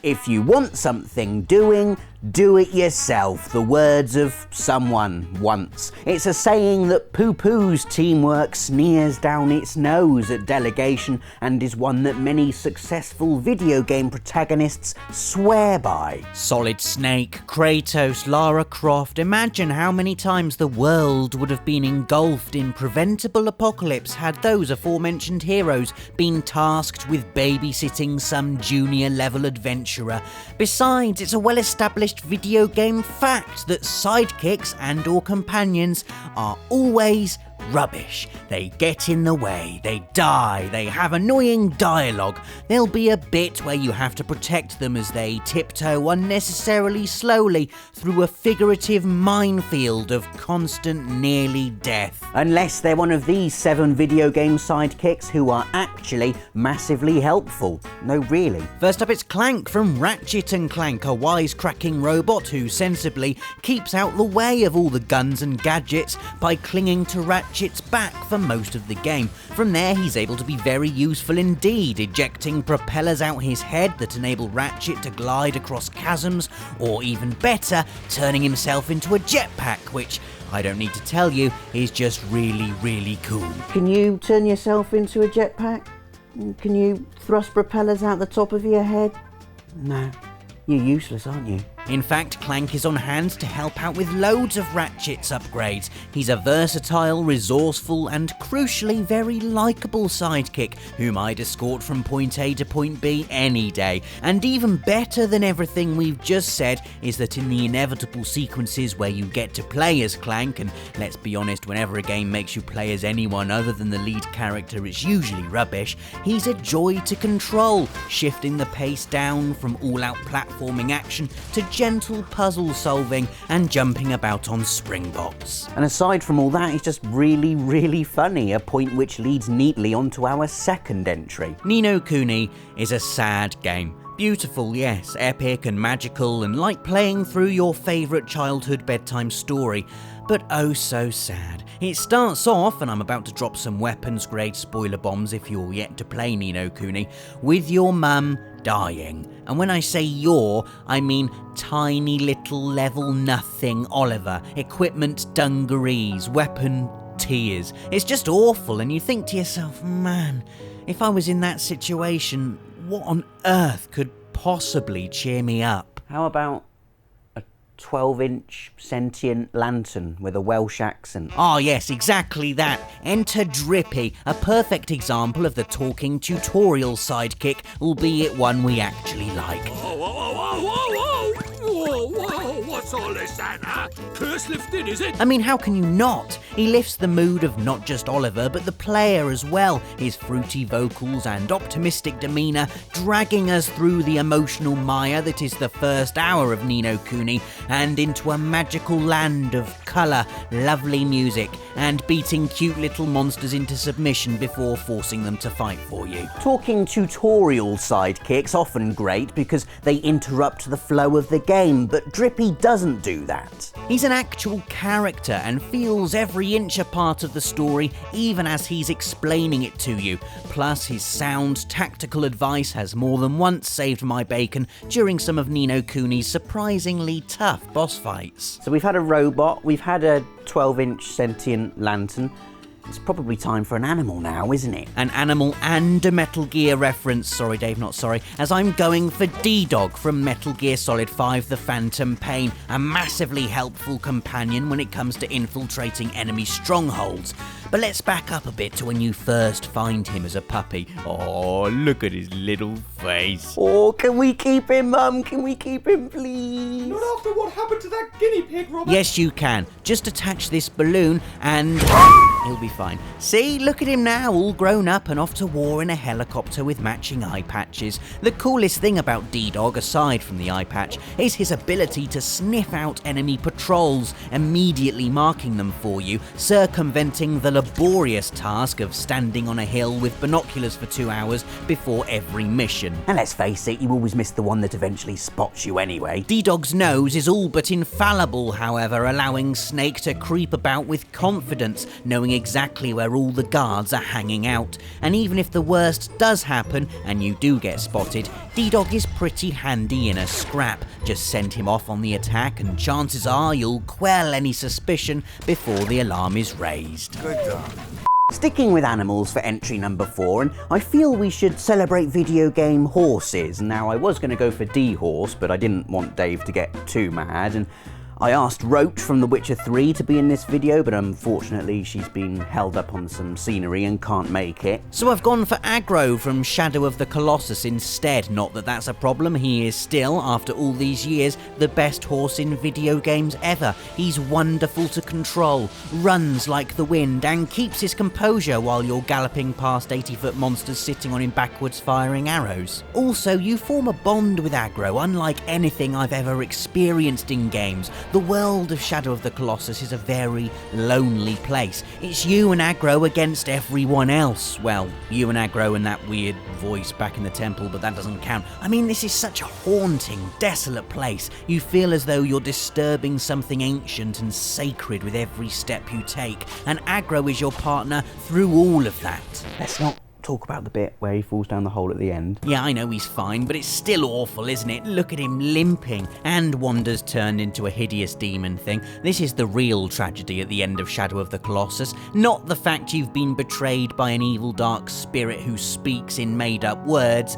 If you want something doing, do it yourself, the words of someone once. It's a saying that poo-poos teamwork, sneers down its nose at delegation, and is one that many successful video game protagonists swear by. Solid Snake, Kratos, Lara Croft, imagine how many times the world would have been engulfed in preventable apocalypse had those aforementioned heroes been tasked with babysitting some junior level adventurer. Besides, it's a well-established video game fact that sidekicks and or companions are always rubbish. They get in the way, they die, they have annoying dialogue. There'll be a bit where you have to protect them as they tiptoe unnecessarily slowly through a figurative minefield of constant nearly death. Unless they're one of these 7 video game sidekicks who are actually massively helpful. No, really. First up, it's Clank from Ratchet Clank, a wisecracking robot who sensibly keeps out the way of all the guns and gadgets by clinging to Ratchet's back for most of the game. From there, he's able to be very useful indeed, ejecting propellers out his head that enable Ratchet to glide across chasms, or even better, turning himself into a jetpack, which, I don't need to tell you, is just really, really cool. Can you turn yourself into a jetpack? Can you thrust propellers out the top of your head? No. You're useless, aren't you? In fact, Clank is on hand to help out with loads of Ratchet's upgrades. He's a versatile, resourceful, and crucially very likeable sidekick whom I'd escort from point A to point B any day. And even better than everything we've just said is that in the inevitable sequences where you get to play as Clank, and let's be honest, whenever a game makes you play as anyone other than the lead character, it's usually rubbish, he's a joy to control, shifting the pace down from all-out platforming action to gentle puzzle solving and jumping about on springboks. And aside from all that, he's just really, really funny, a point which leads neatly onto our second entry. Ni no Kuni is a sad game. Beautiful, yes, epic and magical, and like playing through your favourite childhood bedtime story, but oh so sad. It starts off, and I'm about to drop some weapons-grade spoiler bombs if you're yet to play Ni no Kuni, with your mum dying. And when I say your, I mean tiny little level nothing Oliver, equipment dungarees, weapon tears. It's just awful, and you think to yourself, man, if I was in that situation, what on earth could possibly cheer me up? How about a 12-inch sentient lantern with a Welsh accent? Ah yes, exactly that. Enter Drippy, a perfect example of the talking tutorial sidekick, albeit one we actually like. What's all this then, huh? Curse lifting, is it? I mean, how can you not? He lifts the mood of not just Oliver, but the player as well. His fruity vocals and optimistic demeanour dragging us through the emotional mire that is the first hour of Ni no Kuni and into a magical land of colour, lovely music, and beating cute little monsters into submission before forcing them to fight for you. Talking tutorial sidekicks, often great because they interrupt the flow of the game, but Drippy doesn't do that. He's an actual character and feels every inch a part of the story, even as he's explaining it to you. Plus, his sound, tactical advice has more than once saved my bacon during some of Ni no Kuni's surprisingly tough boss fights. So we've had a robot, we've had a 12-inch sentient lantern. It's probably time for an animal now, isn't it? An animal and a Metal Gear reference, sorry Dave, not sorry, as I'm going for DDog from Metal Gear Solid 5 The Phantom Pain, a massively helpful companion when it comes to infiltrating enemy strongholds. But let's back up a bit to when you first find him as a puppy. Oh, look at his little face. Oh, can we keep him, Mum? Can we keep him, please? Not after what happened to that guinea pig, Robert. Yes, you can. Just attach this balloon and he'll be fine. See, look at him now, all grown up and off to war in a helicopter with matching eye patches. The coolest thing about DDog, aside from the eye patch, is his ability to sniff out enemy patrols, immediately marking them for you, circumventing the laborious task of standing on a hill with binoculars for 2 hours before every mission. And let's face it, you always miss the one that eventually spots you anyway. DDog's nose is all but infallible, however, allowing Snake to creep about with confidence, knowing exactly where all the guards are hanging out. And even if the worst does happen, and you do get spotted, DDog is pretty handy in a scrap. Just send him off on the attack and chances are you'll quell any suspicion before the alarm is raised. Good dog. Sticking with animals for entry number 4, and I feel we should celebrate video game horses. Now, I was going to go for D-Horse, but I didn't want Dave to get too mad, and I asked Roach from The Witcher 3 to be in this video, but unfortunately she's been held up on some scenery and can't make it. So I've gone for Aggro from Shadow of the Colossus instead. Not that that's a problem, he is still, after all these years, the best horse in video games ever. He's wonderful to control, runs like the wind, and keeps his composure while you're galloping past 80-foot monsters sitting on him backwards firing arrows. Also, you form a bond with Aggro, unlike anything I've ever experienced in games. The world of Shadow of the Colossus is a very lonely place. It's you and Aggro against everyone else. Well, you and Aggro and that weird voice back in the temple, but that doesn't count. I mean, this is such a haunting, desolate place. You feel as though you're disturbing something ancient and sacred with every step you take, and Aggro is your partner through all of that. Let's not talk about the bit where he falls down the hole at the end. Yeah, I know he's fine, but it's still awful, isn't it? Look at him limping, and Wanda's turned into a hideous demon thing. This is the real tragedy at the end of Shadow of the Colossus, not the fact you've been betrayed by an evil dark spirit who speaks in made-up words,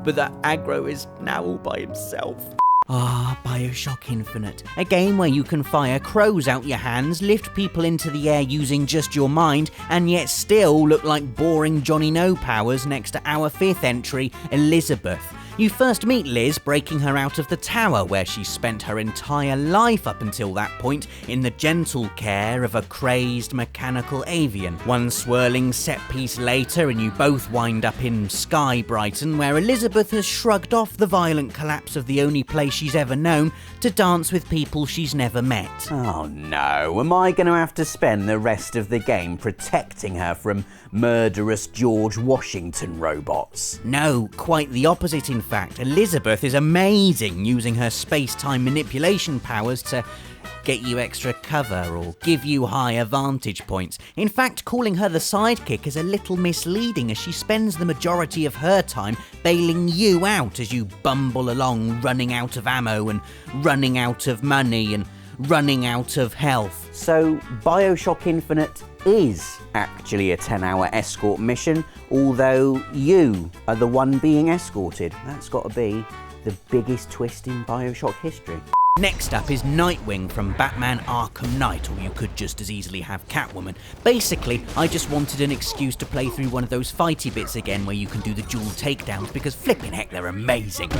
but that Aggro is now all by himself. Ah, Bioshock Infinite. A game where you can fire crows out your hands, lift people into the air using just your mind, and yet still look like boring Johnny No powers next to our 5th entry, Elizabeth. You first meet Liz breaking her out of the tower where she spent her entire life up until that point in the gentle care of a crazed mechanical avian. One swirling set piece later and you both wind up in Sky Brighton, where Elizabeth has shrugged off the violent collapse of the only place she's ever known to dance with people she's never met. Oh no, am I going to have to spend the rest of the game protecting her from murderous George Washington robots? No, quite the opposite in fact. Elizabeth is amazing, using her space-time manipulation powers to get you extra cover or give you higher vantage points. In fact, calling her the sidekick is a little misleading, as she spends the majority of her time bailing you out as you bumble along, running out of ammo and running out of money and running out of health. So Bioshock Infinite is actually a 10-hour escort mission, although you are the one being escorted. That's got to be the biggest twist in Bioshock history. Next up is Nightwing from Batman Arkham Knight, or you could just as easily have Catwoman. Basically, I just wanted an excuse to play through one of those fighty bits again where you can do the dual takedowns, because flipping heck, they're amazing.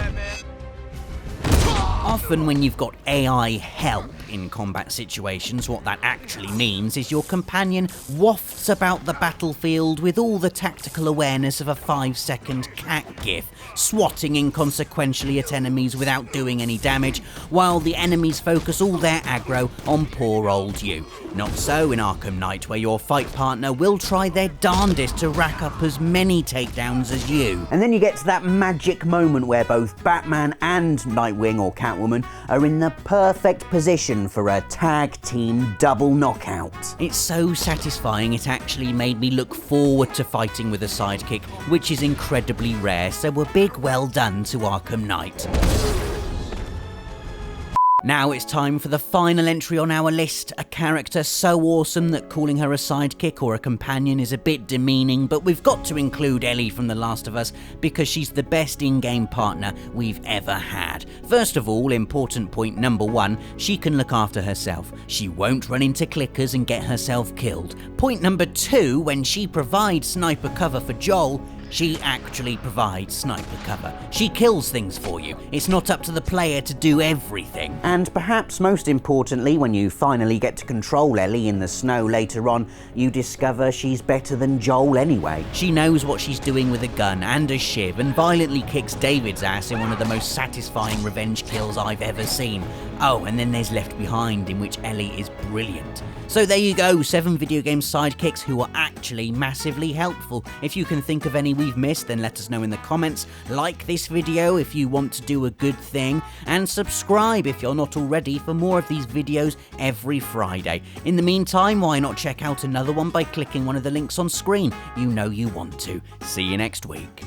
Often when you've got AI help in combat situations, what that actually means is your companion wafts about the battlefield with all the tactical awareness of a 5-second cat gif, swatting inconsequentially at enemies without doing any damage, while the enemies focus all their aggro on poor old you. Not so in Arkham Knight, where your fight partner will try their darndest to rack up as many takedowns as you. And then you get to that magic moment where both Batman and Nightwing, or Catwoman, are in the perfect position for a tag team double knockout. It's so satisfying it actually made me look forward to fighting with a sidekick, which is incredibly rare, so a big well done to Arkham Knight. Now it's time for the final entry on our list, a character so awesome that calling her a sidekick or a companion is a bit demeaning, but we've got to include Ellie from The Last of Us because she's the best in-game partner we've ever had. First of all, important point number 1, she can look after herself. She won't run into clickers and get herself killed. Point number 2, when she provides sniper cover for Joel, she actually provides sniper cover. She kills things for you. It's not up to the player to do everything. And perhaps most importantly, when you finally get to control Ellie in the snow later on, you discover she's better than Joel anyway. She knows what she's doing with a gun and a shiv, and violently kicks David's ass in one of the most satisfying revenge kills I've ever seen. Oh, and then there's Left Behind, in which Ellie is brilliant. So there you go, 7 video game sidekicks who are actually massively helpful. If you can think of any we've missed, then let us know in the comments. Like this video if you want to do a good thing, and subscribe if you're not already for more of these videos every Friday. In the meantime, why not check out another one by clicking one of the links on screen? You know you want to. See you next week.